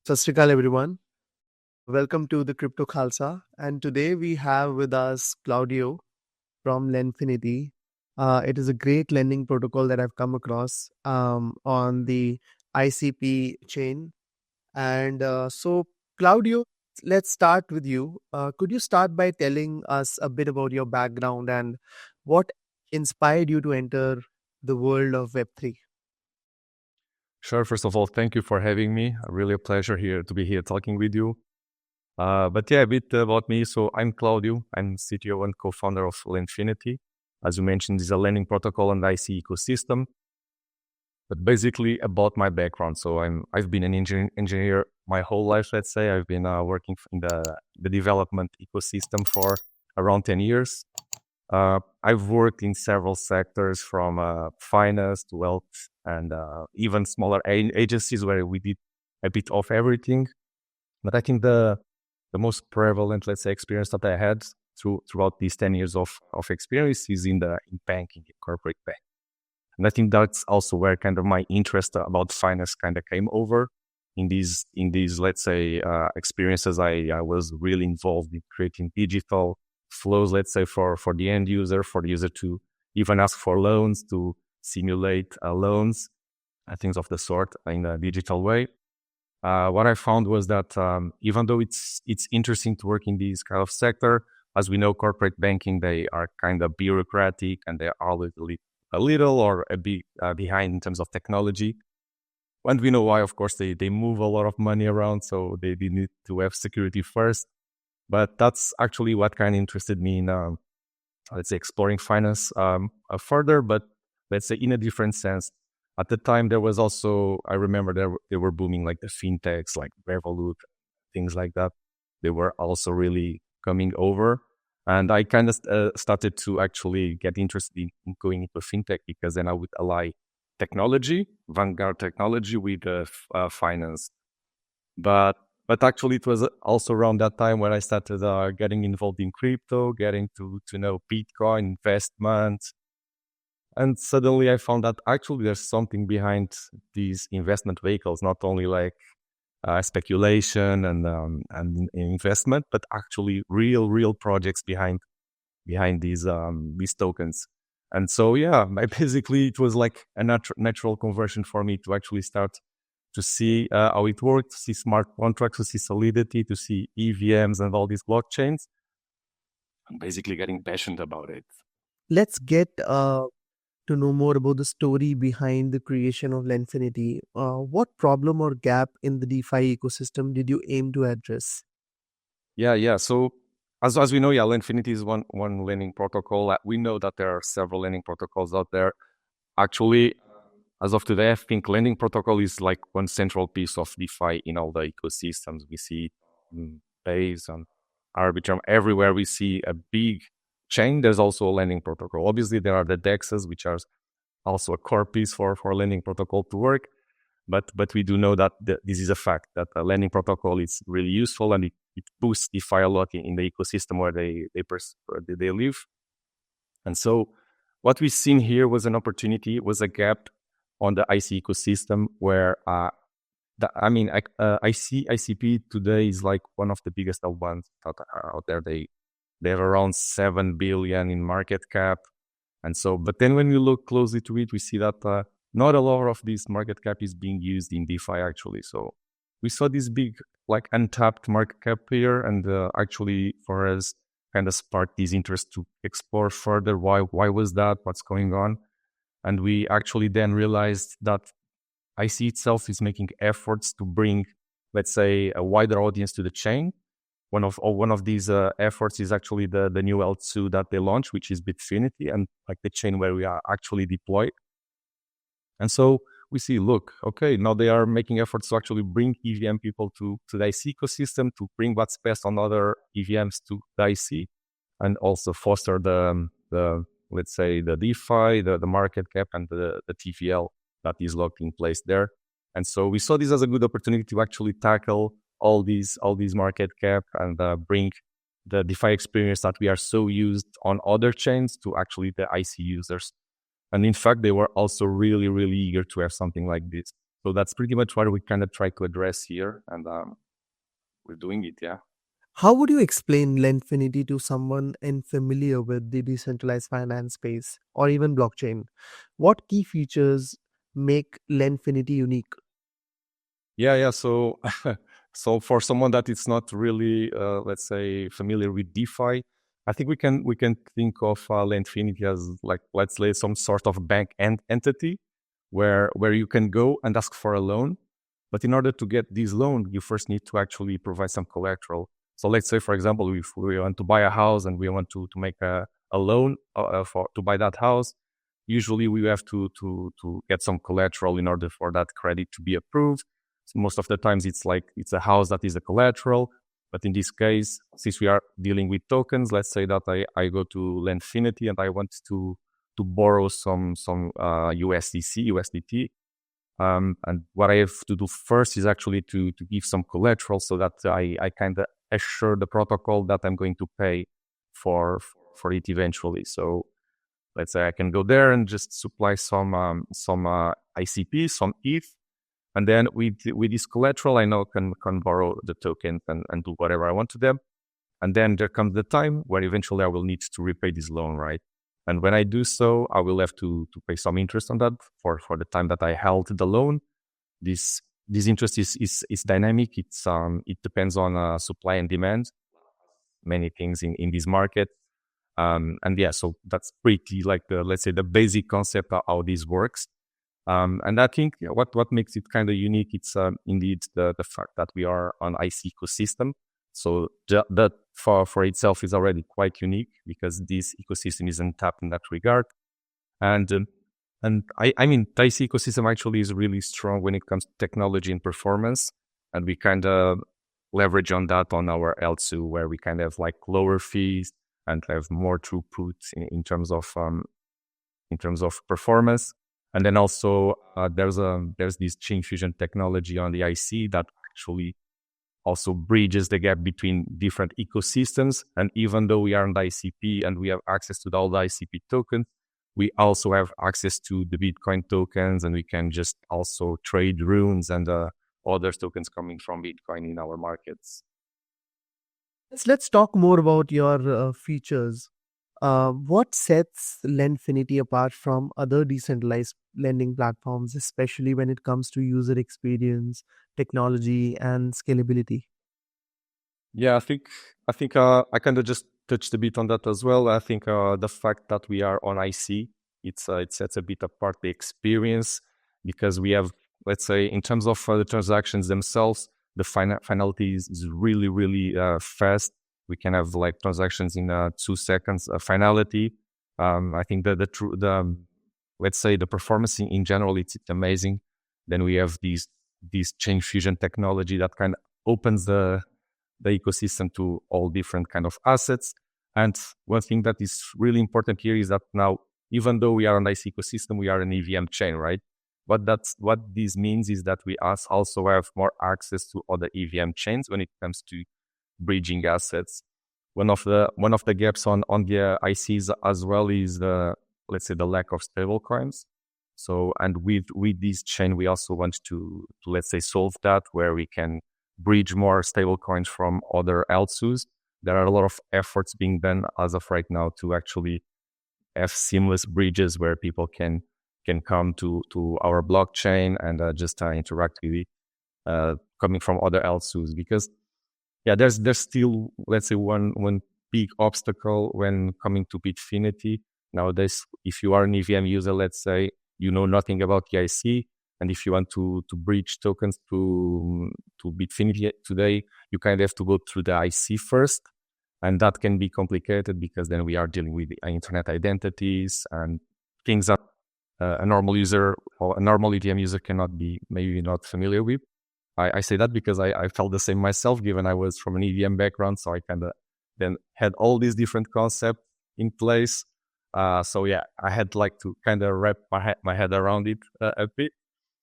Sat Shri Akal, everyone. Welcome to the Crypto Khalsa. And today we have with us Claudio from Lendfinity. It is a great lending protocol that I've come across on the ICP chain. And Claudio, let's start with you. Could you start by telling us a bit about your background and what inspired you to enter the world of Web3? Sure. First of all, thank you for having me. Really a pleasure here to be here talking with you. But yeah, a bit about me. So I'm Claudio. I'm CTO and co-founder of Lendfinity. As you mentioned, this is a lending protocol and IC ecosystem. But basically about my background. So I've been an engineer my whole life. Let's say I've been working in the development ecosystem for around 10 years. I've worked in several sectors from finance to wealth and even smaller agencies where we did a bit of everything. But I think the most prevalent, let's say, experience that I had throughout these 10 years of experience is in banking, in corporate bank. And I think that's also where kind of my interest about finance kind of came over. In these, let's say, experiences, I was really involved in creating digital flows, let's say, for the end user, for the user to even ask for loans, to simulate loans, things of the sort in a digital way. What I found was that even though it's interesting to work in this kind of sector, as we know, corporate banking, they are kind of bureaucratic and they are always a little or a bit behind in terms of technology. And we know why, of course, they move a lot of money around, so they need to have security first. But that's actually what kind of interested me in, let's say, exploring finance further, but let's say in a different sense. At the time, there was also, I remember they were booming like the fintechs, like Revolut, things like that. They were also really coming over. And I kind of started to actually get interested in going into fintech because then I would ally technology, vanguard technology with finance. But actually, it was also around that time when I started getting involved in crypto, getting to know Bitcoin investment. And suddenly I found that actually there's something behind these investment vehicles, not only like speculation and investment, but actually real projects behind these tokens. And so, yeah, basically it was like a natural conversion for me to actually start to see how it works, to see smart contracts, to see Solidity, to see EVMs and all these blockchains. I'm basically getting passionate about it. Let's get to know more about the story behind the creation of Lendfinity. What problem or gap in the DeFi ecosystem did you aim to address? Yeah. So as we know, yeah, Lendfinity is one lending protocol. We know that there are several lending protocols out there. Actually, as of today, I think lending protocol is like one central piece of DeFi in all the ecosystems. We see Base and Arbitrum everywhere. We see a big chain. There's also a lending protocol. Obviously, there are the DEXs, which are also a core piece for lending protocol to work. But we do know that this is a fact that a lending protocol is really useful and it boosts DeFi a lot in the ecosystem where they live. And so what we've seen here was an opportunity, was a gap on the IC ecosystem where ICP today is like one of the biggest ones that are out there. They have around 7 billion in market cap. And so, but then when we look closely to it, we see that not a lot of this market cap is being used in DeFi actually. So we saw this big, like untapped market cap here, and actually for us kind of sparked this interest to explore further. Why was that? What's going on? And we actually then realized that IC itself is making efforts to bring, let's say, a wider audience to the chain. One of these efforts is actually the new L2 that they launched, which is Bitfinity, and like the chain where we are actually deployed. And so we see, look, okay, now they are making efforts to actually bring EVM people to the IC ecosystem, to bring what's best on other EVMs to the IC, and also foster the let's say the DeFi, the market cap, and the TVL that is locked in place there. And so we saw this as a good opportunity to actually tackle all these market cap and bring the DeFi experience that we are so used on other chains to actually the IC users. And in fact, they were also really, really eager to have something like this. So that's pretty much what we kind of try to address here, and we're doing it. Yeah. How would you explain Lendfinity to someone unfamiliar with the decentralized finance space or even blockchain? What key features make Lendfinity unique? Yeah. So, so for someone that is not really, let's say, familiar with DeFi, I think we can think of Lendfinity as like, let's say, some sort of bank entity where you can go and ask for a loan. But in order to get this loan, you first need to actually provide some collateral. So let's say, for example, if we want to buy a house and we want to make a loan for to buy that house, usually we have to get some collateral in order for that credit to be approved. So most of the times it's a house that is a collateral. But in this case, since we are dealing with tokens, let's say that I go to Lendfinity and I want to borrow some USDT. And what I have to do first is actually to give some collateral so that I kind of assure the protocol that I'm going to pay for for it eventually. So let's say I can go there and just supply some ICP, some ETH, and then with this collateral, I now can borrow the token and do whatever I want to them. And then there comes the time where eventually I will need to repay this loan, right? And when I do so, I will have to pay some interest on that for the time that I held the loan. This interest is dynamic. It depends on supply and demand, many things in this market. And yeah, so that's pretty like the, let's say, the basic concept of how this works. And I think what makes it kind of unique, it's indeed the fact that we are on IC ecosystem. So that for itself is already quite unique because this ecosystem is untapped in that regard. And I mean, the IC ecosystem actually is really strong when it comes to technology and performance. And we kind of leverage on that on our L2, where we kind of like lower fees and have more throughput in terms of performance. And then also there's this chain fusion technology on the IC that actually also bridges the gap between different ecosystems. And even though we are on the ICP and we have access to all the ICP tokens, we also have access to the Bitcoin tokens, and we can just also trade runes and other tokens coming from Bitcoin in our markets. Let's talk more about your features. What sets Lendfinity apart from other decentralized lending platforms, especially when it comes to user experience, technology, and scalability? Yeah, I think I kind of just touched a bit on that as well. I think the fact that we are on IC, it sets a bit apart the experience because we have, let's say, in terms of the transactions themselves, the finality is really fast. We can have like transactions in 2 seconds finality. I think that let's say the performance in general, it's amazing. Then we have these chain fusion technology that kind of opens the ecosystem to all different kind of assets. And one thing that is really important here is that now, even though we are on this ecosystem, we are an EVM chain, right? What this means is that we also have more access to other EVM chains when it comes to bridging assets. One of the gaps on the ICs as well is the, let's say, the lack of stable coins. So, and with this chain, we also want to let's say solve that, where we can bridge more stable coins from other L2s. There are a lot of efforts being done as of right now to actually have seamless bridges where people can come to our blockchain and just interact with it, coming from other L2s. Because yeah, there's still, let's say, one big obstacle when coming to Bitfinity nowadays. If you are an EVM user, let's say, you know nothing about the IC, and if you want to bridge tokens to Bitfinity today, you kind of have to go through the IC first, and that can be complicated because then we are dealing with internet identities and things that a normal user or a normal EVM user cannot be maybe not familiar with. I say that because I felt the same myself, given I was from an EVM background. So I kind of then had all these different concepts in place. So yeah, I had like to kind of wrap my head around it a bit.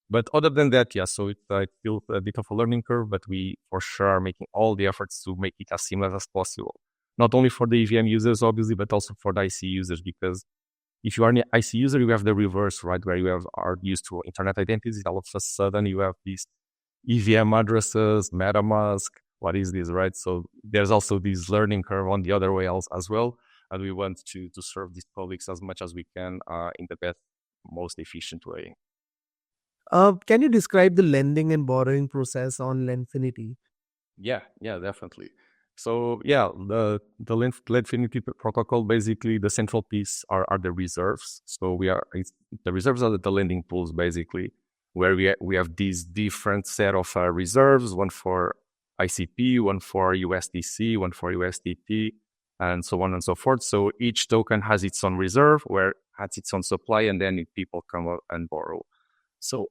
But other than that, yeah, so it's still a bit of a learning curve, but we for sure are making all the efforts to make it as seamless as possible. Not only for the EVM users, obviously, but also for the IC users, because if you are an IC user, you have the reverse, right? Where you are used to internet identities. All of a sudden, you have these EVM addresses, MetaMask. What is this, right? So there's also this learning curve on the other way as well. And we want to serve these publics as much as we can in the best, most efficient way. Can you describe the lending and borrowing process on Lendfinity? Yeah, definitely. So yeah, the Lendfinity protocol, basically the central piece are the reserves. So the reserves are the lending pools, basically, where we have these different set of reserves, one for ICP, one for USDC, one for USDT, and so on and so forth. So each token has its own reserve, where has its own supply, and then people come up and borrow. So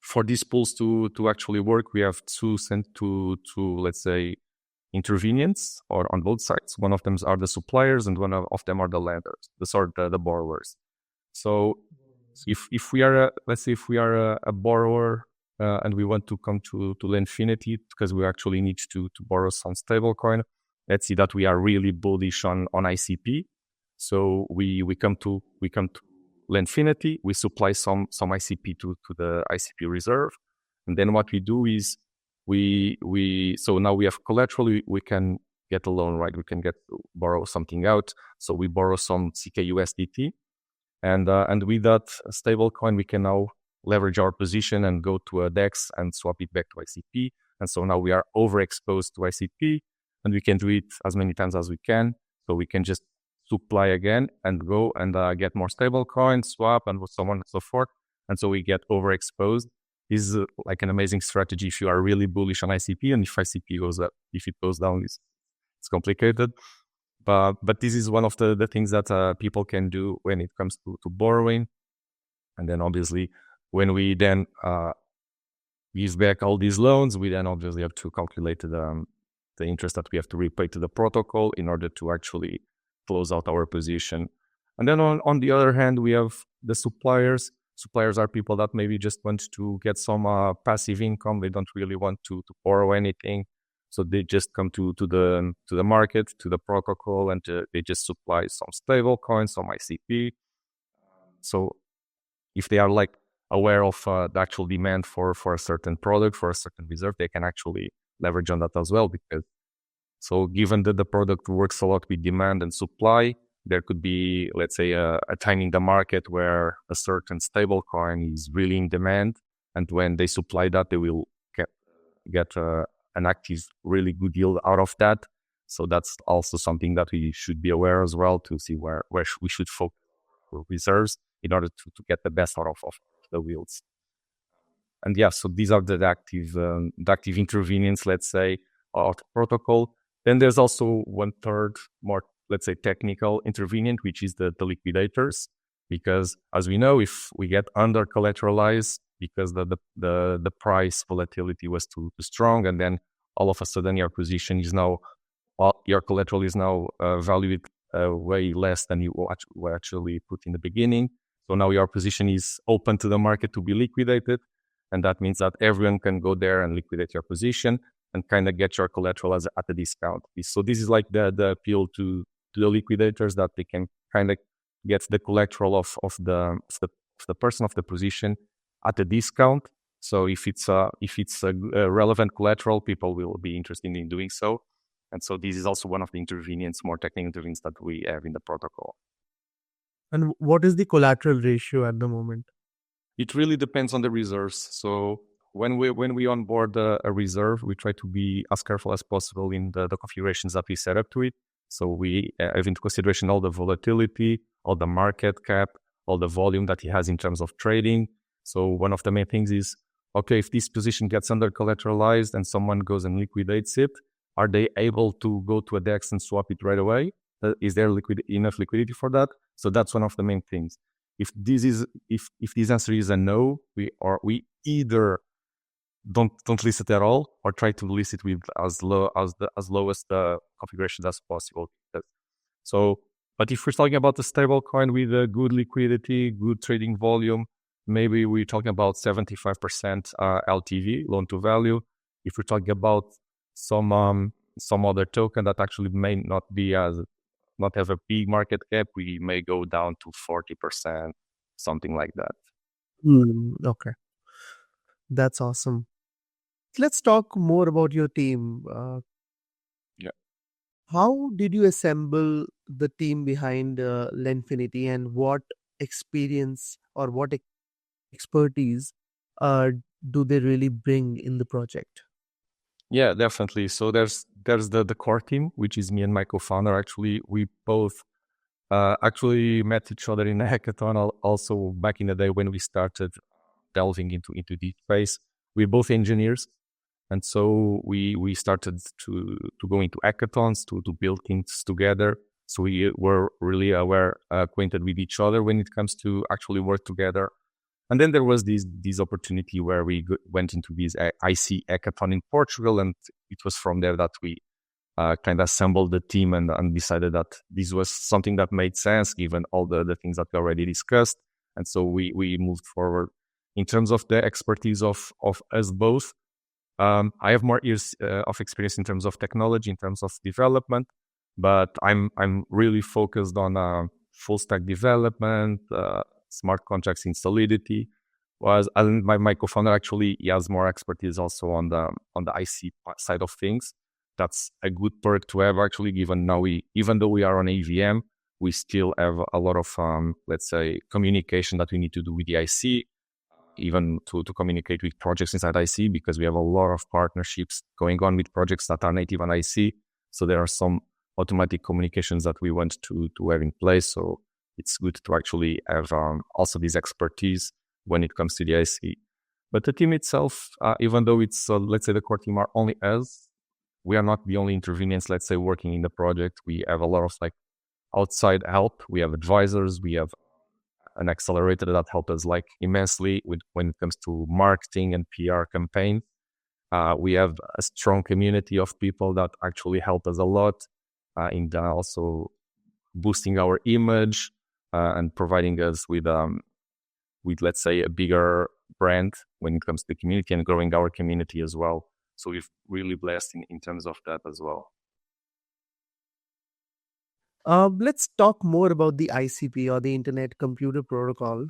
for these pools to actually work, we have two let's say intervenients or on both sides. One of them are the suppliers, and one of them are the lenders, the borrowers. So if we are let's say if we are a borrower and we want to come to Lendfinity because we actually need to borrow some stablecoin, let's see that we are really bullish on ICP. So we come to Lendfinity, we supply some ICP to the ICP reserve, and then what we do is so now we have collateral, we can get a loan, right? We can borrow something out. So we borrow some CKUSDT, and with that stable coin, we can now leverage our position and go to a DEX and swap it back to ICP. And so now we are overexposed to ICP, and we can do it as many times as we can. So we can just supply again and go and get more stable coins, swap, and so on and so forth. And so we get overexposed. This is like an amazing strategy if you are really bullish on ICP, and if ICP goes up. If it goes down, it's complicated. But this is one of the things that people can do when it comes to borrowing. And then obviously, when we then give back all these loans, we then obviously have to calculate the interest that we have to repay to the protocol in order to actually close out our position. And then on the other hand, we have the suppliers. Suppliers are people that maybe just want to get some passive income. They don't really want to borrow anything. So they just come to the market, to the protocol, and they just supply some stable coins, some ICP. So if they are like aware of the actual demand for a certain product, for a certain reserve, they can actually leverage on that as well. Because so given that the product works a lot with demand and supply, there could be, let's say, a time in the market where a certain stable coin is really in demand. And when they supply that, they will get an active, really good yield out of that. So that's also something that we should be aware as well, to see where we should focus our reserves in order to get the best out of the yields. And yeah, so these are the active intervenience, let's say, of the protocol. Then there's also one third more, let's say, technical intervenient, which is the liquidators. Because as we know, if we get under collateralized because the price volatility was too strong, and then all of a sudden your position is now, your collateral is now valued way less than you were actually put in the beginning. So now your position is open to the market to be liquidated. And that means that everyone can go there and liquidate your position and kind of get your collateral at a discount. So this is like the appeal to the liquidators, that they can kind of get the collateral of the person of the position at a discount. So if it's a relevant collateral, people will be interested in doing so. And so this is also one of the intervenience, more technical intervenience that we have in the protocol. And what is the collateral ratio at the moment? It really depends on the reserves. So when we onboard a reserve, we try to be as careful as possible in the configurations that we set up to it. So we have into consideration all the volatility, all the market cap, all the volume that it has in terms of trading. So one of the main things is, okay, if this position gets under collateralized and someone goes and liquidates it, are they able to go to a DEX and swap it right away? Is there enough liquidity for that? So that's one of the main things. If this answer is a no, we either don't list it at all, or try to list it with as lowest configuration as possible. So, but if we're talking about a stable coin with a good liquidity, good trading volume, maybe we're talking about 75% LTV, loan to value. If we're talking about some other token that actually may not be as not have a big market cap, we may go down to 40%, something like that. Okay, that's awesome. Let's talk more about your team. Yeah. How did you assemble the team behind Lendfinity, and what experience or what expertise uh, do they really bring in the project? Yeah, definitely. So there's the core team, which is me and my co-founder. Actually, we both actually met each other in a hackathon. Also, back in the day when we started delving into this space, we're both engineers, and so we started to go into hackathons to build things together. So we were really acquainted with each other when it comes to actually work together. And then there was this opportunity where we went into this IC hackathon in Portugal, and it was from there that we kind of assembled the team and decided that this was something that made sense given all the things that we already discussed. And so we moved forward. In terms of the expertise of us both, I have more years of experience in terms of technology, in terms of development, but I'm really focused on full stack development, smart contracts in Solidity. And my co-founder actually he has more expertise also on the IC side of things. That's a good perk to have actually, given now even though we are on AVM, we still have a lot of let's say communication that we need to do with the IC, even to communicate with projects inside IC, because we have a lot of partnerships going on with projects that are native on IC. So there are some automatic communications that we want to have in place. So it's good to actually have also this expertise when it comes to the IC. But the team itself, even though it's, let's say the core team are only us, we are not the only intervenients, let's say, working in the project. We have a lot of like outside help. We have advisors, we have an accelerator that helped us like immensely when it comes to marketing and PR campaign. We have a strong community of people that actually help us a lot in also boosting our image and providing us with let's say a bigger brand when it comes to the community and growing our community as well. So we've really blessed in terms of that as well. Let's talk more about the ICP, or the Internet Computer Protocol.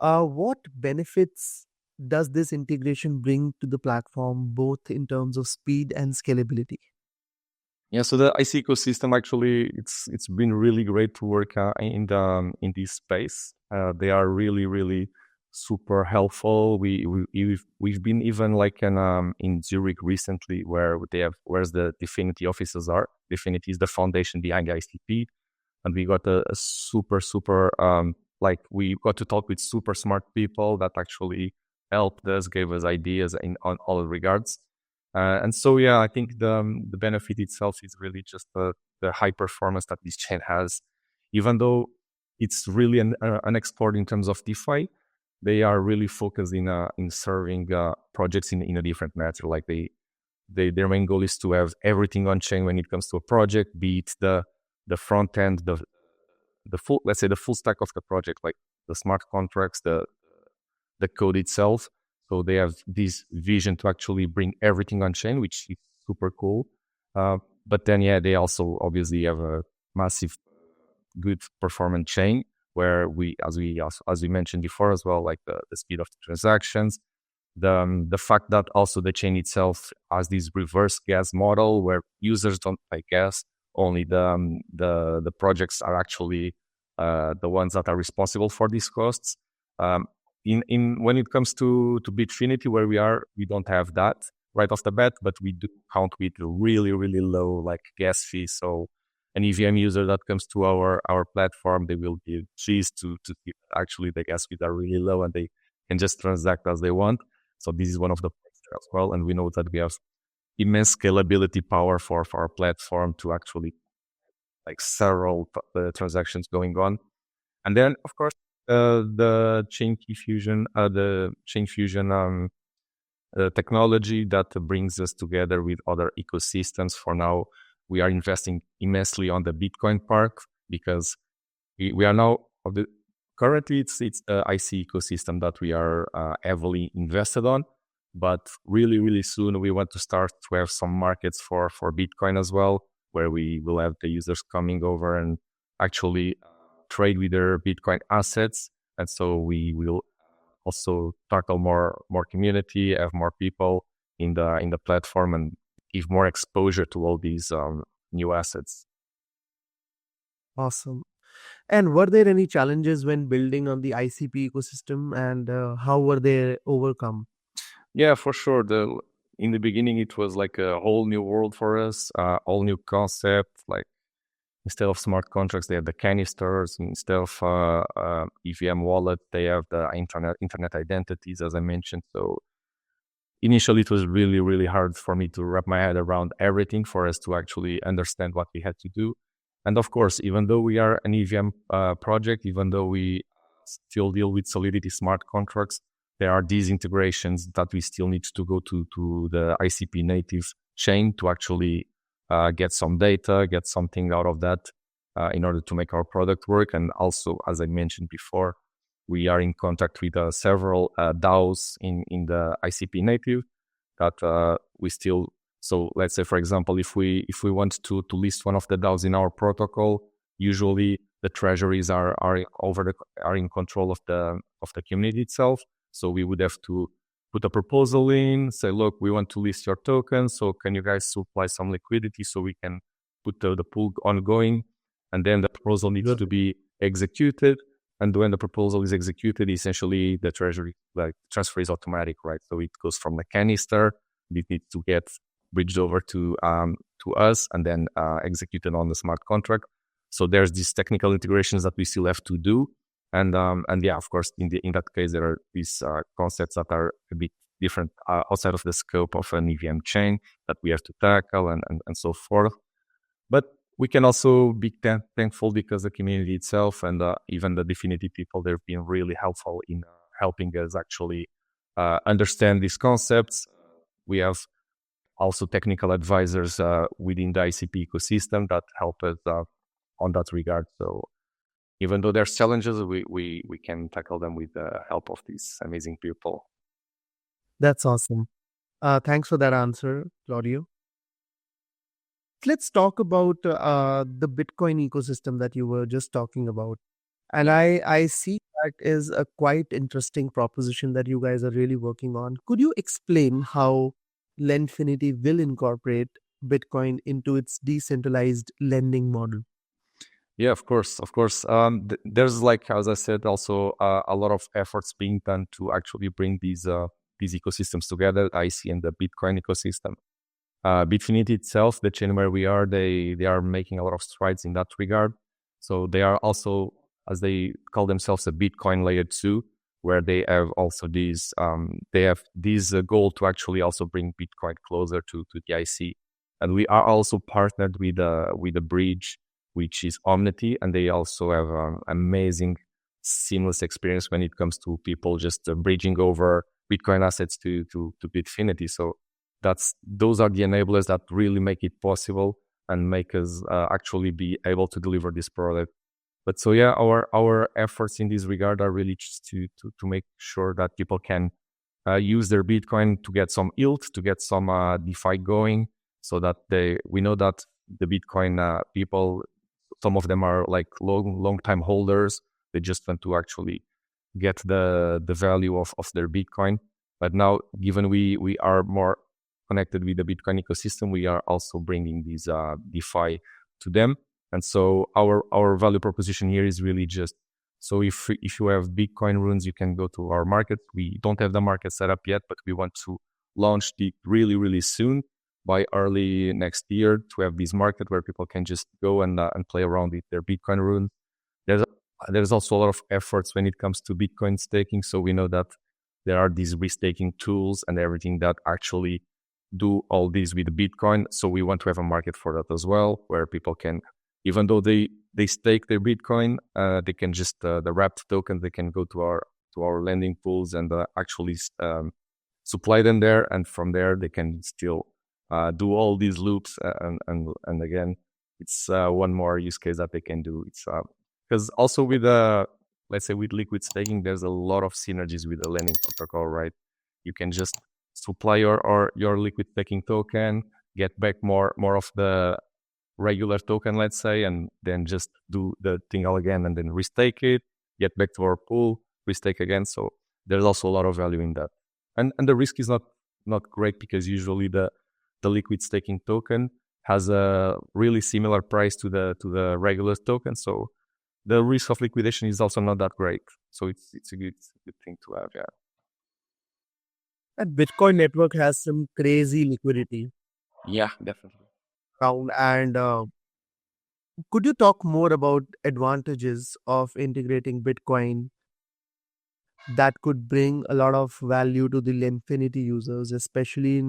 What benefits does this integration bring to the platform, both in terms of speed and scalability? Yeah, so the IC ecosystem actually it's been really great to work in this space. They are really super helpful. We've been even like in Zurich recently where where's the Bitfinity offices are. Bitfinity is the foundation behind the ICP, and we got a super like we got to talk with super smart people that actually helped us, gave us ideas in on all regards. And so, yeah, I think the benefit itself is really just the high performance that this chain has. Even though it's really unexplored in terms of DeFi, they are really focused in serving projects in a different matter. Like their main goal is to have everything on chain when it comes to a project, be it the front end, the full, let's say the full stack of the project, like the smart contracts, the code itself. So they have this vision to actually bring everything on chain, which is super cool. But then, yeah, they also obviously have a massive, good performance chain where as we mentioned before as well, like the speed of the transactions, the fact that also the chain itself has this reverse gas model where users don't pay gas, only the projects are actually the ones that are responsible for these costs. Um, in when it comes to Bitfinity, where we don't have that right off the bat, but we do count with really low like gas fees. So an EVM user that comes to our platform, they will give cheese to actually the gas fees are really low and they can just transact as they want. So this is one of the points there as well. And we know that we have immense scalability power for our platform to actually like several transactions going on. And then, of course, the chain fusion technology that brings us together with other ecosystems. For now, we are investing immensely on the Bitcoin part because we are now currently it's IC ecosystem that we are heavily invested on, but really soon we want to start to have some markets for Bitcoin as well, where we will have the users coming over and actually trade with their Bitcoin assets. And so we will also tackle more community, have more people in the platform, and give more exposure to all these new assets. Awesome. And were there any challenges when building on the ICP ecosystem, and how were they overcome? Yeah, for sure. In the beginning, it was like a whole new world for us, all new concept. Like instead of smart contracts, they have the canisters. Instead of EVM wallet, they have the internet identities, as I mentioned. So initially, it was really, really hard for me to wrap my head around everything for us to actually understand what we had to do. And of course, even though we are an EVM project, even though we still deal with Solidity smart contracts, there are these integrations that we still need to go to the ICP native chain to actually get some data, get something out of that in order to make our product work. And also, as I mentioned before, we are in contact with several DAOs in the ICP native that we still. So let's say, for example, if we want to list one of the DAOs in our protocol, usually the treasuries are in control of the community itself. So we would have to put a proposal in, say, look, we want to list your token. So can you guys supply some liquidity so we can put the pool ongoing? And then the proposal needs to be executed. And when the proposal is executed, essentially the treasury transfer is automatic, right? So it goes from the canister, it needs to get bridged over to us, and then executed on the smart contract. So there's these technical integrations that we still have to do, and yeah, of course, in that case, there are these concepts that are a bit different outside of the scope of an EVM chain that we have to tackle, and so forth. But we can also be thankful because the community itself and even the Bitfinity people, they've been really helpful in helping us actually understand these concepts. We have also technical advisors within the ICP ecosystem that help us on that regard. So even though there's challenges, we can tackle them with the help of these amazing people. That's awesome. Thanks for that answer, Claudio. Let's talk about the Bitcoin ecosystem that you were just talking about. And I see that is a quite interesting proposition that you guys are really working on. Could you explain how Lendfinity will incorporate Bitcoin into its decentralized lending model? Yeah, of course, of course. There's, like as I said, also a lot of efforts being done to actually bring these ecosystems together, IC and the Bitcoin ecosystem. Bitfinity itself, the chain where we are, they are making a lot of strides in that regard. So they are also, as they call themselves, a Bitcoin layer 2, where they have also these they have this goal to actually also bring Bitcoin closer to the IC. And we are also partnered with a bridge which is Omnity, and they also have an amazing seamless experience when it comes to people just bridging over Bitcoin assets to Bitfinity. So those are the enablers that really make it possible and make us actually be able to deliver this product. But so yeah, our efforts in this regard are really just to make sure that people can use their Bitcoin to get some yield, to get some DeFi going, so that we know that the Bitcoin people, some of them are like long time holders. They just want to actually get the value of their Bitcoin. But now, given we are more connected with the Bitcoin ecosystem, we are also bringing these DeFi to them. And so our value proposition here is really just, so if you have Bitcoin runes, you can go to our market. We don't have the market set up yet, but we want to launch it really, really soon, by early next year, to have this market where people can just go and play around with their Bitcoin rune. There's also a lot of efforts when it comes to Bitcoin staking. So we know that there are these restaking tools and everything that actually do all this with Bitcoin. So we want to have a market for that as well, where people can, even though they stake their Bitcoin, they can just the wrapped token, they can go to our lending pools and actually supply them there, and from there they can still do all these loops, and again, it's one more use case that they can do. It's because also with let's say with liquid staking, there's a lot of synergies with the lending protocol, right? You can just supply your liquid staking token, get back more of the regular token, let's say, and then just do the thing all again and then restake it, get back to our pool, restake again. So there's also a lot of value in that. And the risk is not great because usually the liquid staking token has a really similar price to the regular token. So the risk of liquidation is also not that great. So it's a good thing to have. Yeah. And Bitcoin network has some crazy liquidity Yeah, definitely. found. And could you talk more about advantages of integrating Bitcoin that could bring a lot of value to the Lendfinity users, especially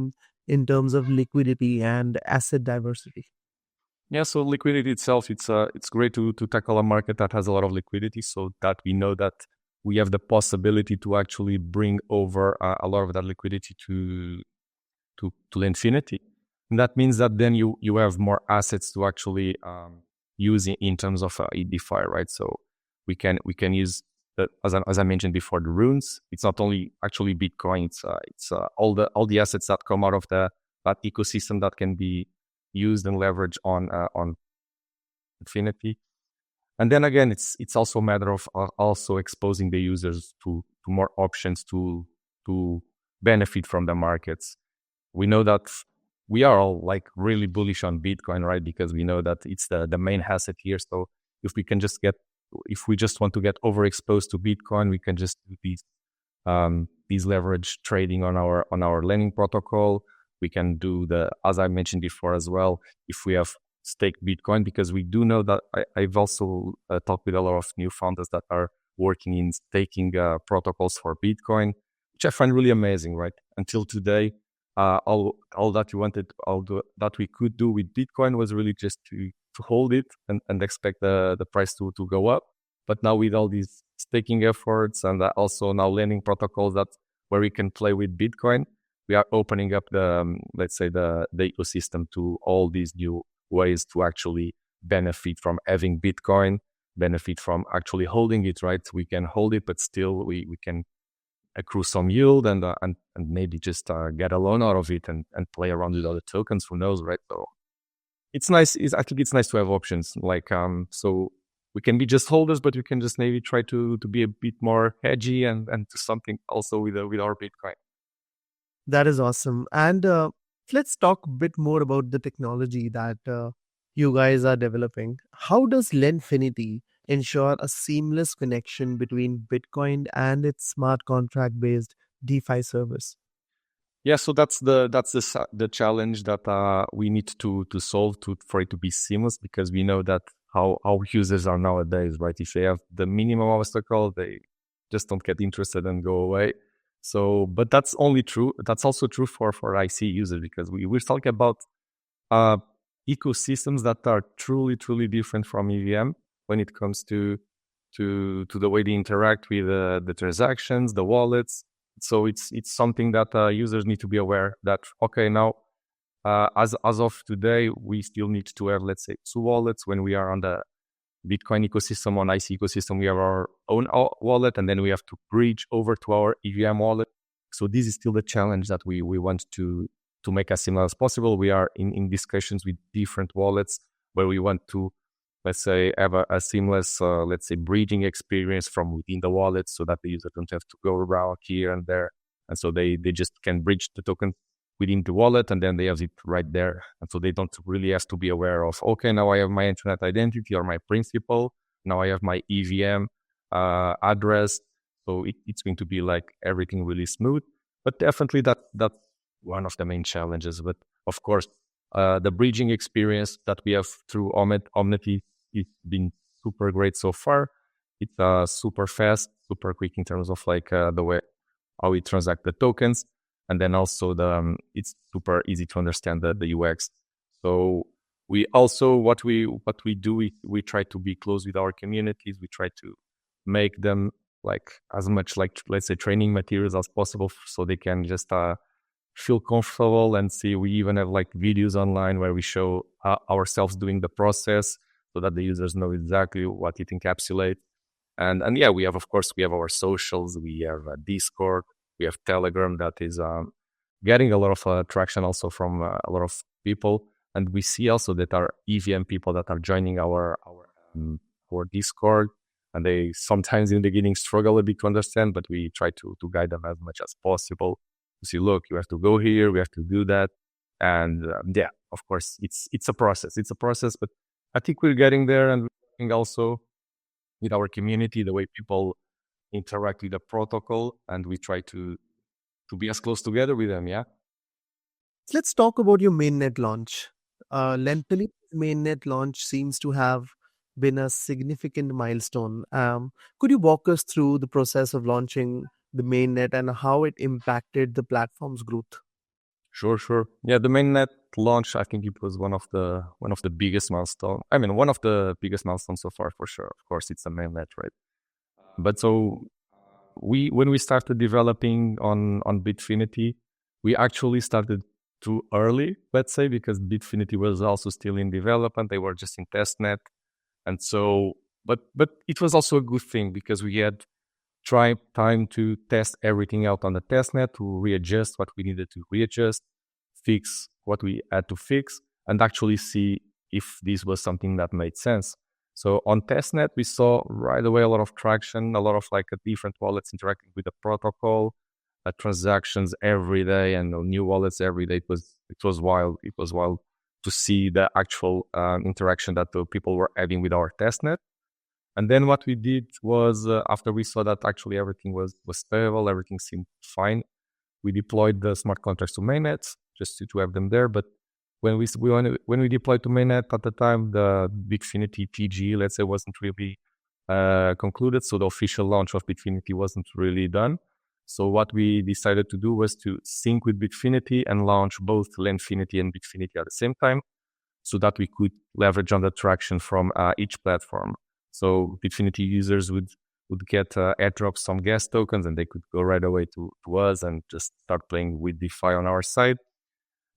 in terms of liquidity and asset diversity? Yeah, so liquidity itself, it's great to tackle a market that has a lot of liquidity, so that we know that we have the possibility to actually bring over a lot of that liquidity to Lendfinity. And that means that then you have more assets to actually use in terms of DeFi, right? So we can use as I mentioned before, the runes. It's not only actually Bitcoin. It's all the assets that come out of that ecosystem that can be used and leveraged on Infinity. And then again, it's also a matter of also exposing the users to more options to benefit from the markets. We know that we are all like really bullish on Bitcoin, right? Because we know that it's the main asset here. So if we just want to get overexposed to Bitcoin, we can just do these leverage trading on our lending protocol. We can do as I mentioned before as well, if we have stake Bitcoin, because we do know that I've also talked with a lot of new founders that are working in staking protocols for Bitcoin, which I find really amazing, right? Until today, all that that we could do with Bitcoin was really just to hold it and expect the price to go up. But now with all these staking efforts and also now lending protocols that where we can play with Bitcoin, we are opening up let's say the ecosystem to all these new ways to actually benefit from having Bitcoin, benefit from actually holding it, right? We can hold it, but still we can accrue some yield and maybe just get a loan out of it and play around with other tokens. Who knows, right? So it's nice. I think it's nice to have options. Like so we can be just holders, but we can just maybe try to be a bit more hedgy and do something also with our Bitcoin. That is awesome. And let's talk a bit more about the technology that you guys are developing. How does Lendfinity ensure a seamless connection between Bitcoin and its smart contract based DeFi service? Yeah, so the challenge that we need to solve for it to be seamless, because we know that how users are nowadays, right? If they have the minimum obstacle, they just don't get interested and go away. So, but that's only true. That's also true for IC users, because we're talking about uh, ecosystems that are truly different from EVM when it comes to the way they interact with the transactions, the wallets. So it's something that users need to be aware that, okay, now as of today, we still need to have, let's say, two wallets. When we are on the Bitcoin ecosystem, on IC ecosystem, we have our own wallet, and then we have to bridge over to our EVM wallet. So this is still the challenge that we want to make as similar as possible. We are in discussions with different wallets where we want to, let's say, have a seamless, let's say, bridging experience from within the wallet, so that the user don't have to go around here and there. And so they just can bridge the token within the wallet, and then they have it right there. And so they don't really have to be aware of, okay, now I have my internet identity or my principal. Now I have my EVM address. So it's going to be like everything really smooth. But definitely that's one of the main challenges. But of course, the bridging experience that we have through Omnity, it's been super great so far. It's super fast, super quick in terms of like the way how we transact the tokens, and then also it's super easy to understand the UX. So we also what we do, we try to be close with our communities. We try to make them like as much like, let's say, training materials as possible, so they can just feel comfortable and see. We even have like videos online where we show ourselves doing the process, so that the users know exactly what it encapsulates. And yeah, we have, of course, we have our socials, we have Discord, we have Telegram that is getting a lot of traction also from a lot of people. And we see also that our EVM people that are joining our Discord, and they sometimes in the beginning struggle a bit to understand, but we try to guide them as much as possible to say, look, you have to go here, we have to do that. And yeah, of course, it's a process. It's a process, but I think we're getting there, and we're getting also with our community, the way people interact with the protocol, and we try to be as close together with them. Yeah. Let's talk about your mainnet launch. Lendfinity's mainnet launch seems to have been a significant milestone. Could you walk us through the process of launching the mainnet and how it impacted the platform's growth? Sure, sure. Yeah, the mainnet launch, I think it was one of the biggest milestone. I mean, one of the biggest milestones so far for sure. Of course, it's a mainnet, right? But so we when we started developing on Bitfinity, we actually started too early, let's say, because Bitfinity was also still in development. They were just in testnet, and so but it was also a good thing because we had time to test everything out on the testnet, to readjust what we needed to readjust, fix what we had to fix, and actually see if this was something that made sense. So on testnet, we saw right away a lot of traction, a lot of like different wallets interacting with the protocol, transactions every day, and new wallets every day. It was wild. It was wild to see the actual interaction that the people were having with our testnet. And then what we did was, after we saw that actually everything was stable, everything seemed fine, we deployed the smart contracts to mainnet just to have them there. But when we deployed to mainnet at the time, the Bitfinity TG, let's say, wasn't really concluded, so the official launch of Bitfinity wasn't really done. So what we decided to do was to sync with Bitfinity and launch both Lendfinity and Bitfinity at the same time, so that we could leverage on the traction from each platform. So Bitfinity users would get airdrops some gas tokens, and they could go right away to us and just start playing with DeFi on our side.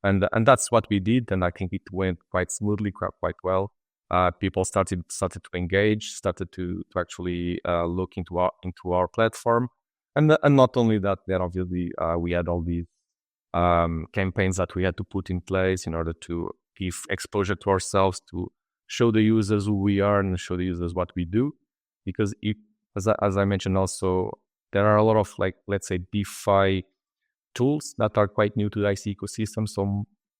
And that's what we did, and I think it went quite smoothly, quite well. People started to engage, started to actually look into our platform, and not only that, then obviously we had all these campaigns that we had to put in place in order to give exposure to ourselves, to show the users who we are and show the users what we do. Because as I mentioned also, there are a lot of, like, let's say, DeFi tools that are quite new to the IC ecosystem.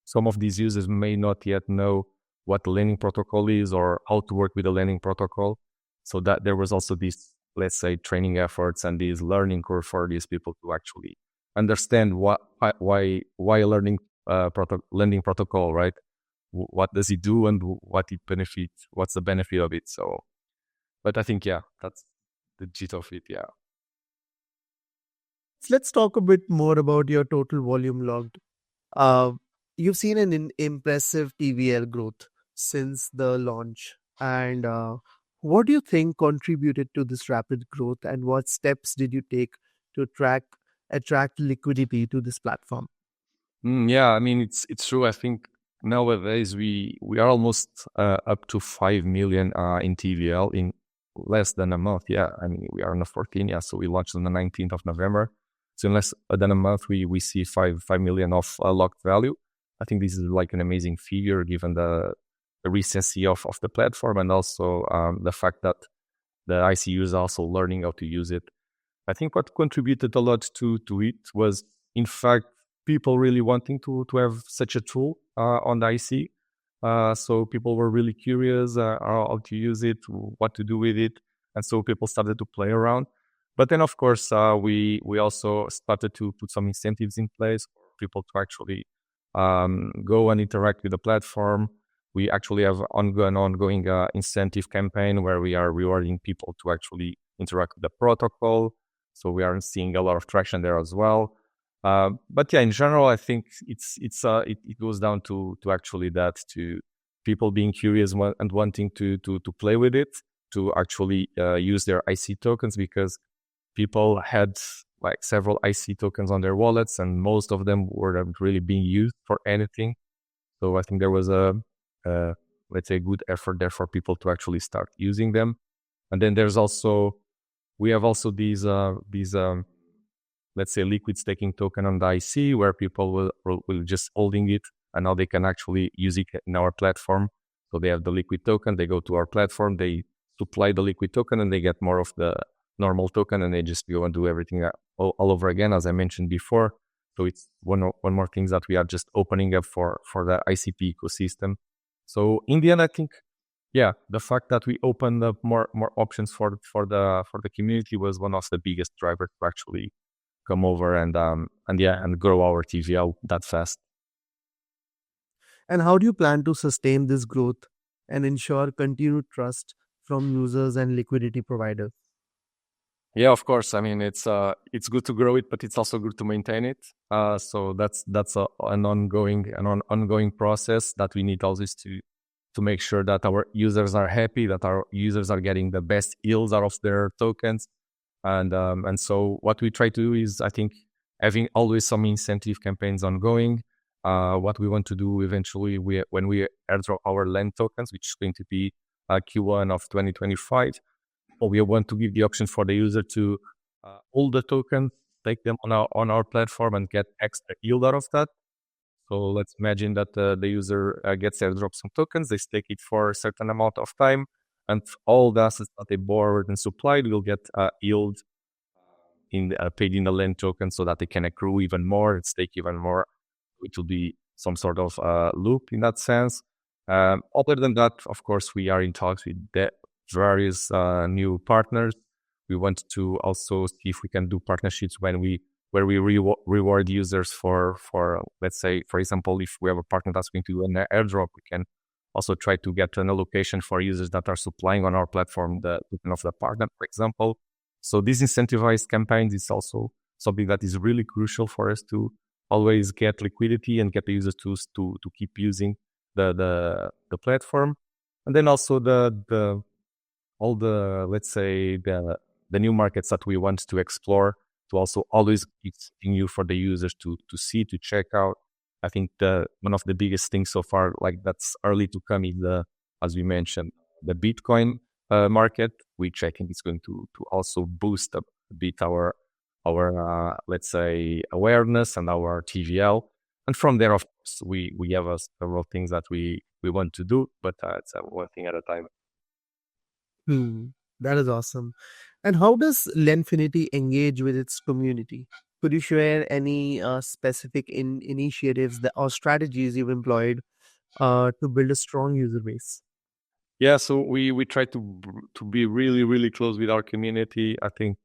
Some of these users may not yet know what the lending protocol is or how to work with the lending protocol. So that there was also this, let's say, training efforts and this learning curve for these people to actually understand why learning lending protocol, right? What does it do and what's the benefit of it? So, but I think, yeah, that's the gist of it. Yeah. So let's talk a bit more about your total volume logged. Uh, you've seen an impressive TVL growth since the launch. And what do you think contributed to this rapid growth, and what steps did you take to attract liquidity to this platform? Yeah, I mean, it's true. I think nowadays we are almost up to 5 million in TVL in less than a month. Yeah, I mean, we are on the 14th. Yeah, so we launched on the 19th of November. So in less than a month, we see 5 million of locked value. I think this is like an amazing figure given the recency of the platform, and also the fact that the ICU is also learning how to use it. I think what contributed a lot to it was, in fact, people really wanting to have such a tool on the IC. So people were really curious how to use it, what to do with it, and so people started to play around. But then, of course, we also started to put some incentives in place for people to actually go and interact with the platform. We actually have ongoing incentive campaign where we are rewarding people to actually interact with the protocol. So we are seeing a lot of traction there as well. But yeah, in general, I think it goes down to actually that, to people being curious and wanting to play with it, to actually use their IC tokens, because people had like several IC tokens on their wallets, and most of them weren't really being used for anything. So I think there was a let's say, good effort there for people to actually start using them. And then we have also these let's say, liquid staking token on the IC, where people will just holding it and now they can actually use it in our platform. So they have the liquid token, they go to our platform, they supply the liquid token, and they get more of the normal token, and they just go and do everything all over again, as I mentioned before. So it's one more thing that we are just opening up for the ICP ecosystem. So in the end, I think, yeah, the fact that we opened up more options for the community was one of the biggest drivers to actually come over and grow our TVL that fast. And how do you plan to sustain this growth and ensure continued trust from users and liquidity providers? Yeah, of course. I mean, it's good to grow it, but it's also good to maintain it. So that's an ongoing process that we need always to make sure that our users are happy, that our users are getting the best yields out of their tokens, and so what we try to do is, I think, having always some incentive campaigns ongoing. What we want to do eventually, when we airdrop our land tokens, which is going to be Q1 of 2025. Or we want to give the option for the user to hold the token, take them on our platform, and get extra yield out of that. So let's imagine that the user gets airdrop some tokens, they stake it for a certain amount of time, and all the assets that they borrowed and supplied will get yield paid in the land token, so that they can accrue even more and stake even more. It will be some sort of loop in that sense. Other than that, of course, we are in talks with various new partners. We want to also see if we can do partnerships where we reward users for, let's say, for example, if we have a partner that's going to do an airdrop, we can also try to get an allocation for users that are supplying on our platform the token of the partner, for example. So these incentivized campaigns is also something that is really crucial for us to always get liquidity and get the users to keep using the platform. And then also all the, let's say, the new markets that we want to explore, to also always keep something new for the users to see, to check out. I think one of the biggest things so far, like that's early to come, is as we mentioned, the Bitcoin market, which I think is going to also boost a bit our let's say, awareness and our TVL. And from there, of course, we have several things that we want to do, but it's one thing at a time. Hmm, that is awesome. And how does Lenfinity engage with its community? Could you share any specific initiatives or strategies you've employed to build a strong user base? Yeah, so we try to be really close with our community. I think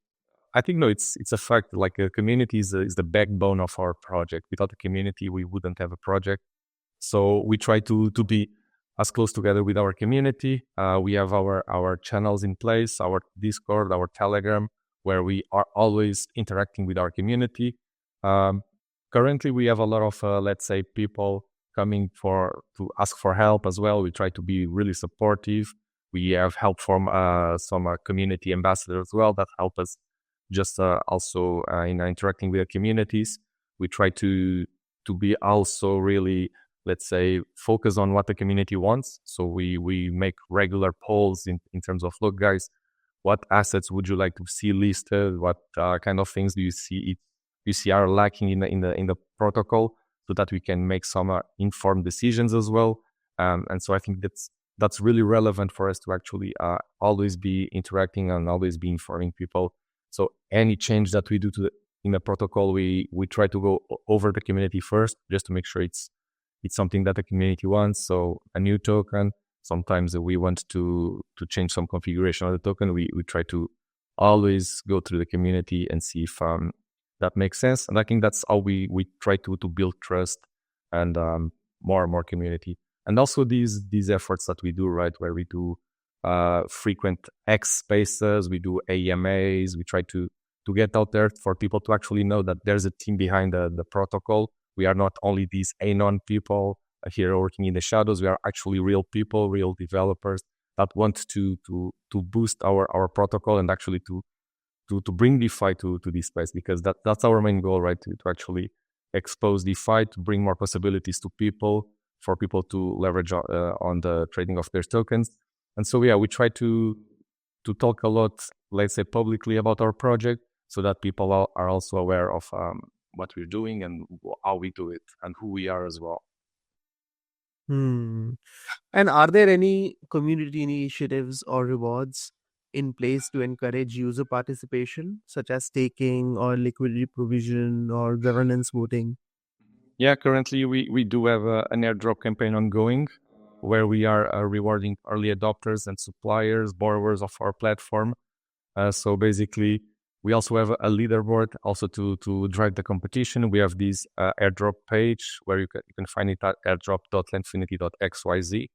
no, it's a fact. Like a community is the backbone of our project. Without the community, we wouldn't have a project. So we try to be as close together with our community. We have our channels in place, our Discord, our Telegram, where we are always interacting with our community. Um, Currently, we have a lot of let's say, people coming to ask for help as well. We try to be really supportive. We have help from some community ambassadors as well that help us just also in interacting with the communities. We try to be also really, let's say, focus on what the community wants. So we make regular polls in terms of, look, guys, what assets would you like to see listed? What kind of things do you see are lacking in the protocol, so that we can make some informed decisions as well. And so I think that's really relevant for us to actually always be interacting and always be informing people. So any change that we do in the protocol, we try to go over the community first, just to make sure it's something that the community wants. So a new token, sometimes we want to change some configuration of the token. We try to always go through the community and see if that makes sense. And I think that's how we try to build trust and more and more community. And also these efforts that we do, right, where we do frequent X spaces, we do AMAs, we try to get out there for people to actually know that there's a team behind the protocol. We are not only these anon people here working in the shadows. We are actually real people, real developers that want to boost our protocol and actually to bring DeFi to this space, because that's our main goal, right? To actually expose DeFi, to bring more possibilities to people, for people to leverage on the trading of their tokens. And so, yeah, we try to talk a lot, let's say, publicly about our project, so that people are also aware of what we're doing and how we do it and who we are as well. Hmm. And are there any community initiatives or rewards in place to encourage user participation, such as staking or liquidity provision or governance voting? Yeah, currently we do have an airdrop campaign ongoing where we are rewarding early adopters and suppliers, borrowers of our platform. So basically, we also have a leaderboard also to drive the competition. We have this airdrop page where you can find it at airdrop.lendfinity.xyz.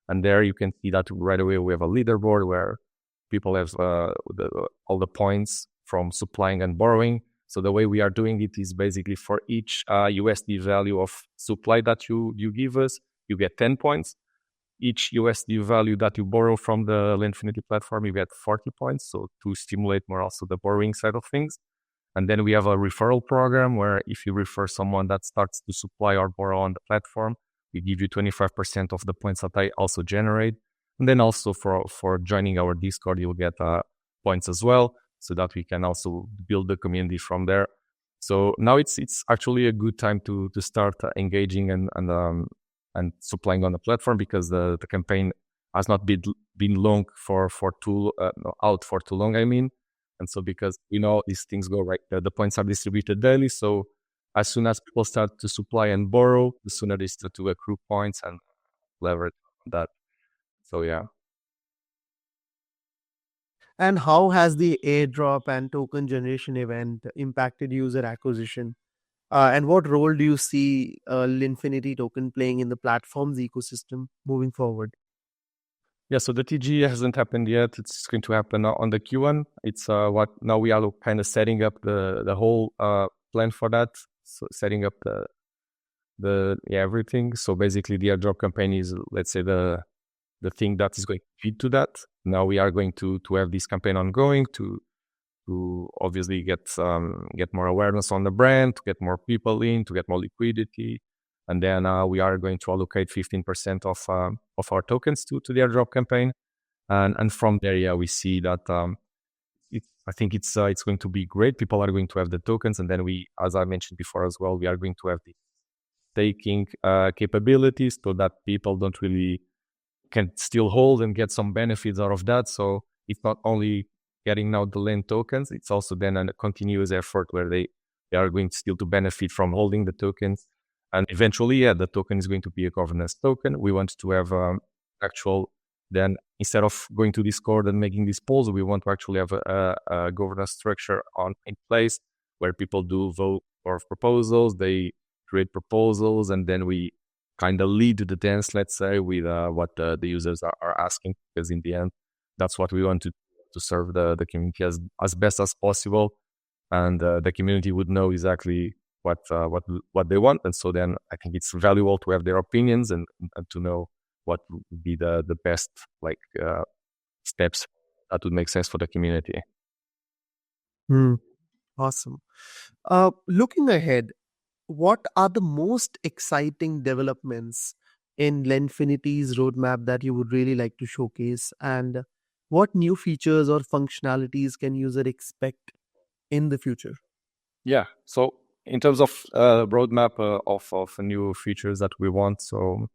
And there you can see that right away we have a leaderboard where people have all the points from supplying and borrowing. So the way we are doing it is basically for each USD value of supply that you give us, you get 10 points. Each USD value that you borrow from the Lendfinity platform, you get 40 points. So to stimulate more also the borrowing side of things. And then we have a referral program where if you refer someone that starts to supply or borrow on the platform, we give you 25% of the points that I also generate. And then also for joining our Discord, you'll get points as well, so that we can also build the community from there. So now it's actually a good time to start engaging and supplying on the platform, because the campaign has not been long for too out for too long. I mean, and so because these things go right, the points are distributed daily. So as soon as people start to supply and borrow, the sooner they start to accrue points and leverage that. So yeah. And how has the airdrop and token generation event impacted user acquisition? And what role do you see Linfinity token playing in the platform's ecosystem moving forward? Yeah, so the TG hasn't happened yet. It's going to happen on the Q1. It's what now we are kind of setting up the whole plan for that. So setting up the everything. So basically, the airdrop campaign is, let's say, the thing that is going to feed to that. Now we are going to have this campaign ongoing to obviously get more awareness on the brand, to get more people in, to get more liquidity, and then we are going to allocate 15% of our tokens to the airdrop campaign, and from there, yeah, we see that I think it's going to be great. People are going to have the tokens, and then we, as I mentioned before as well, we are going to have the staking capabilities so that people don't really can still hold and get some benefits out of that. So it's not only getting now the land tokens, it's also then a continuous effort where they are going still to benefit from holding the tokens. And eventually, yeah, the token is going to be a governance token. We want to have actual, then instead of going to Discord and making these polls, we want to actually have a governance structure in place where people do vote for proposals, they create proposals, and then we kind of lead the dance, let's say, with what the users are asking, because in the end, that's what we want to serve the community as best as possible, and the community would know exactly what they want, and so then I think it's valuable to have their opinions and to know what would be the best like steps that would make sense for the community. Hmm. Awesome. Looking ahead, what are the most exciting developments in Lenfinity's roadmap that you would really like to showcase? And what new features or functionalities can user expect in the future? Yeah. So in terms of roadmap of new features that we want, for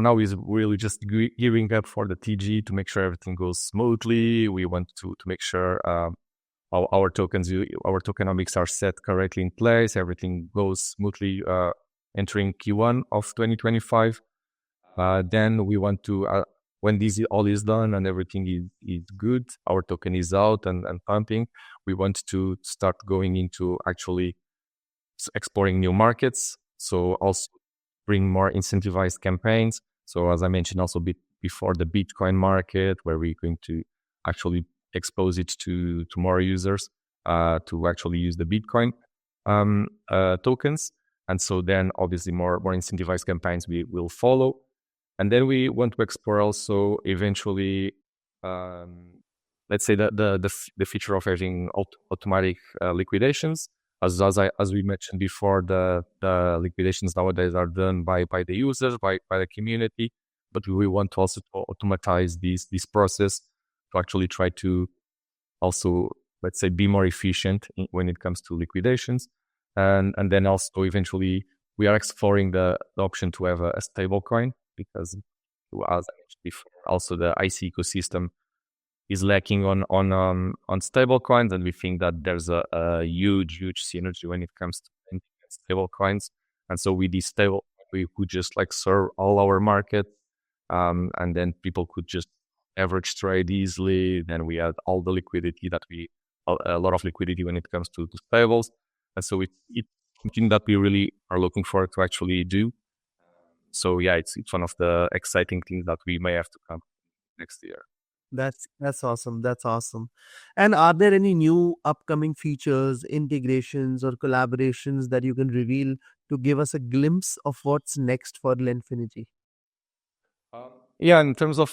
now is really just gearing up for the TG to make sure everything goes smoothly. We want to make sure our tokenomics are set correctly in place. Everything goes smoothly entering Q1 of 2025. Then we want to, when this all is done and everything is good, our token is out and pumping, we want to start going into actually exploring new markets. So also bring more incentivized campaigns. So as I mentioned also before, the Bitcoin market, where we're going to actually expose it to more users to actually use the Bitcoin tokens. And so then obviously more incentivized campaigns we will follow. And then we want to explore also eventually, let's say the feature of having automatic liquidations. As we mentioned before, the liquidations nowadays are done by the users, by the community, but we want to also automatize this process to actually try to also, let's say, be more efficient when it comes to liquidations, and then also eventually we are exploring the option to have a stable coin because, as I mentioned before, also the IC ecosystem is lacking on stable coins, and we think that there's a huge synergy when it comes to stable coins. And so with these stable, we could just like serve all our market, and then people could just average trade easily. Then we had all the liquidity that a lot of liquidity when it comes to stables, and so it's something that we really are looking forward to actually do. So yeah, it's one of the exciting things that we may have to come next year. That's awesome. That's awesome. And are there any new upcoming features, integrations, or collaborations that you can reveal to give us a glimpse of what's next for Lenfinity? Yeah, in terms of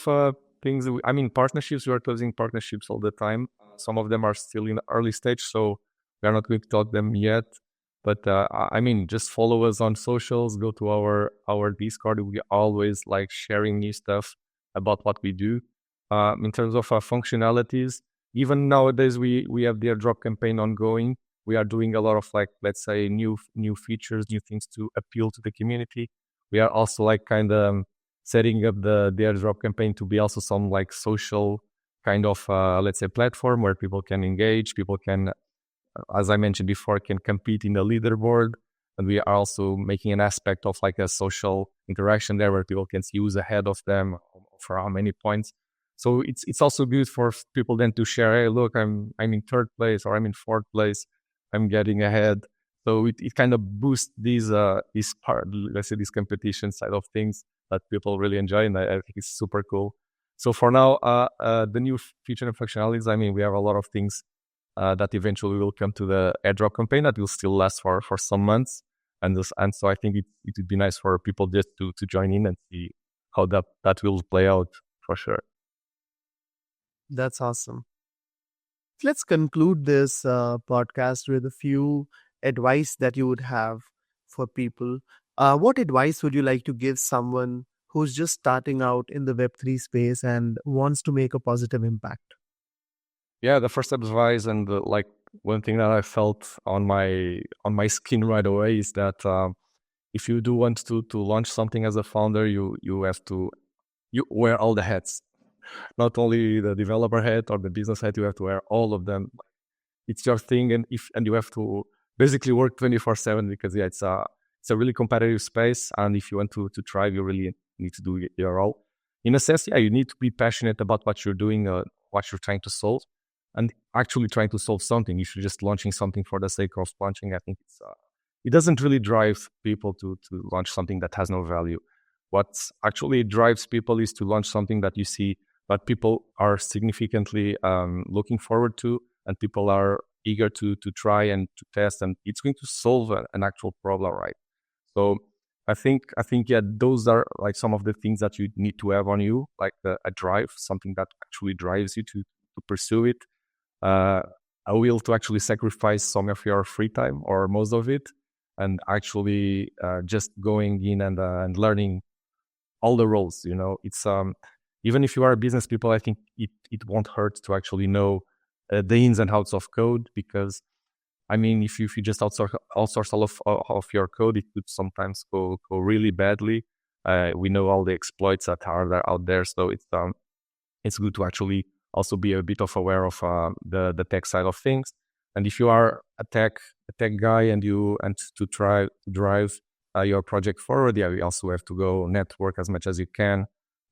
things, I mean, partnerships, we are closing partnerships all the time. Some of them are still in the early stage, so we are not going to talk them yet. But I mean, just follow us on socials, go to our Discord. We always like sharing new stuff about what we do. In terms of functionalities, even nowadays we have the airdrop campaign ongoing. We are doing a lot of like, let's say, new features, new things to appeal to the community. We are also like kind of setting up the airdrop campaign to be also some like social kind of let's say platform where people can engage, people can, as I mentioned before, can compete in the leaderboard. And we are also making an aspect of like a social interaction there where people can see who's ahead of them for how many points. So it's also good for people then to share, hey, look, I'm in third place or I'm in fourth place, I'm getting ahead. So it kind of boosts these part, let's say, this competition side of things that people really enjoy, and I think it's super cool. So for now, the new feature and functionalities, I mean, we have a lot of things that eventually will come to the airdrop campaign that will still last for some months. And so I think it would be nice for people just to join in and see how that will play out for sure. That's awesome. Let's conclude this podcast with a few advice that you would have for people. What advice would you like to give someone who's just starting out in the Web3 space and wants to make a positive impact? Yeah, the first advice and like one thing that I felt on my skin right away is that if you do want to launch something as a founder, you have to you wear all the hats, not only the developer hat or the business hat. You have to wear all of them. It's your thing, and you have to basically work 24/7 because yeah, it's a really competitive space, and if you want to thrive, you really need to do your all. In a sense, yeah, you need to be passionate about what you're doing, what you're trying to solve, and actually trying to solve something. If you're just launching something for the sake of launching, I think it doesn't really drive people to launch something that has no value. What actually drives people is to launch something that you see that people are significantly looking forward to, and people are eager to try and to test, and it's going to solve an actual problem, right? So I think yeah, those are like some of the things that you need to have on you, like a drive, something that actually drives you to pursue it, uh, a will to actually sacrifice some of your free time or most of it, and actually just going in and learning all the roles. It's even if you are a business people, I think it won't hurt to actually know the ins and outs of code, because I mean, if you just outsource all of your code, it could sometimes go really badly. We know all the exploits that are there, out there, so it's good to actually also be a bit of aware of the tech side of things. And if you are a tech guy and to try to drive your project forward, yeah, we also have to go network as much as you can,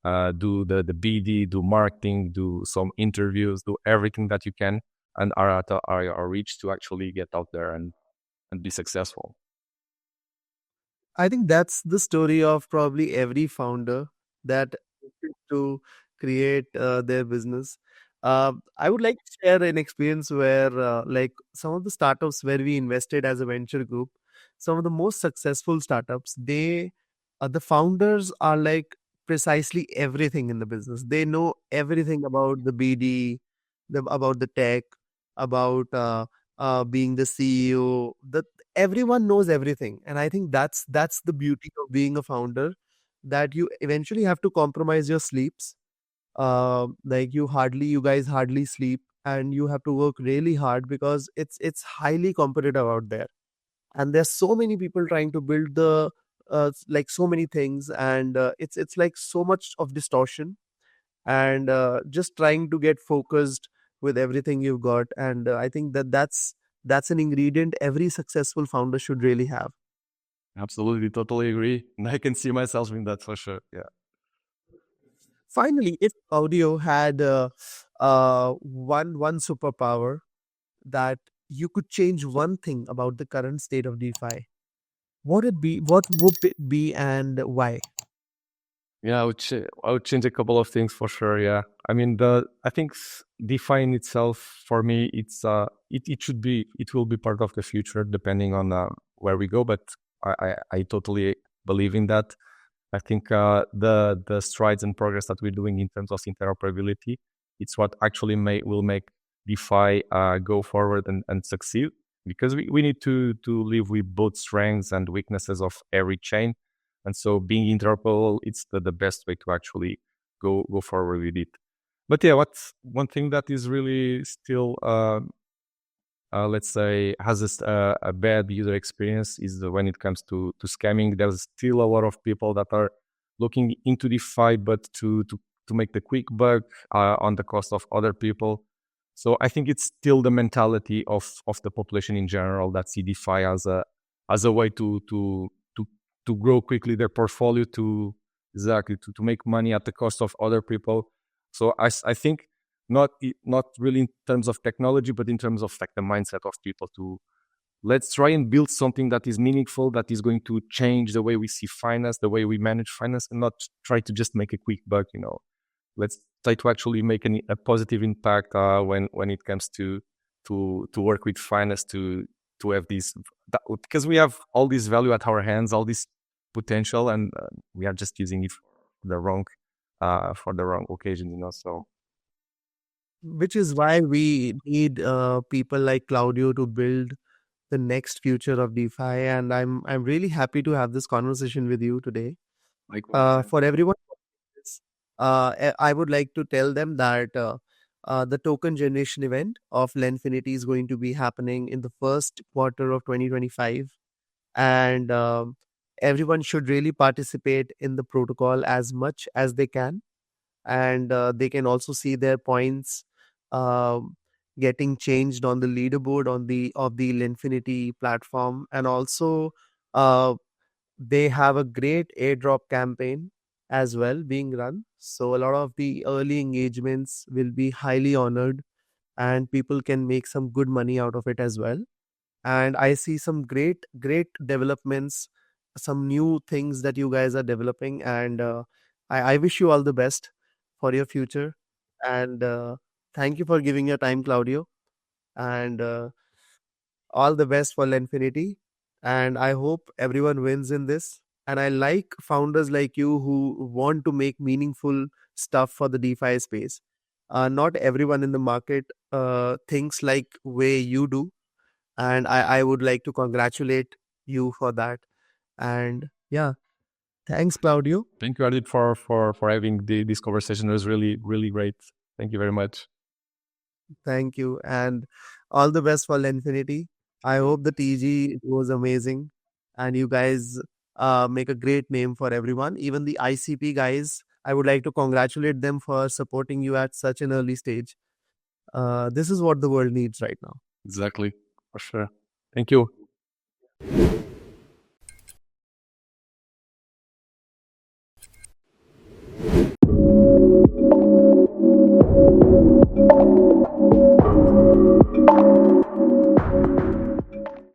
do the BD, do marketing, do some interviews, do everything that you can, and are at our reach to actually get out there and be successful. I think that's the story of probably every founder that to create their business. I would like to share an experience where, like, some of the startups where we invested as a venture group, some of the most successful startups, the founders are like precisely everything in the business. They know everything about the BD, about the tech, about being the CEO. Everyone knows everything, and I think that's the beauty of being a founder, that you eventually have to compromise your sleeps. Like, you guys hardly sleep, and you have to work really hard because it's highly competitive out there. and there's so many people trying to build the like so many things, and it's like so much of distortion, and just trying to get focused with everything you've got. And I think that's an ingredient every successful founder should really have. Absolutely, totally agree. And I can see myself in that for sure. Yeah. Finally, if audio had one superpower that you could change one thing about the current state of DeFi, what would it be, and why? Yeah, I would change a couple of things for sure. Yeah, I mean, I think DeFi in itself for me, it will be part of the future depending on where we go. But I totally believe in that. I think the strides and progress that we're doing in terms of interoperability, it's what actually will make DeFi go forward and succeed, because we need to live with both strengths and weaknesses of every chain. And so being interoperable, it's the best way to actually go forward with it. But yeah, what's one thing that is really still let's say has a bad user experience is when it comes to scamming. There's still a lot of people that are looking into DeFi, but to make the quick buck on the cost of other people. So I think it's still the mentality of the population in general that see DeFi as a way to grow quickly their portfolio, to exactly to make money at the cost of other people. So I think not really in terms of technology, but in terms of like the mindset of people, to let's try and build something that is meaningful, that is going to change the way we see finance, the way we manage finance, and not try to just make a quick buck. Let's try to actually make a positive impact when it comes to work with finance, to have because we have all this value at our hands, all this potential, and we are just using it for the wrong occasion. So Which is why we need people like Claudio to build the next future of DeFi. And I'm really happy to have this conversation with you today. likewise, man. For everyone, I would like to tell them that the token generation event of Lendfinity is going to be happening in the first quarter of 2025, and everyone should really participate in the protocol as much as they can, and they can also see their points um, getting changed on the leaderboard on the of the Linfinity platform. And also uh, they have a great airdrop campaign as well being run, so a lot of the early engagements will be highly honored, and people can make some good money out of it as well. And I see some great developments, some new things that you guys are developing, and I wish you all the best for your future. And thank you for giving your time, Claudio, and all the best for Lenfinity. And I hope everyone wins in this. And I like founders like you who want to make meaningful stuff for the DeFi space. Not everyone in the market thinks like way you do, and I would like to congratulate you for that. And yeah, thanks, Claudio. Thank you, Ardit, for having this conversation. It was really great. Thank you very much. Thank you, and all the best for Lenfinity. I hope the TG was amazing, and you guys make a great name for everyone. Even the ICP guys, I would like to congratulate them for supporting you at such an early stage. This is what the world needs right now. Exactly, for sure. Thank you.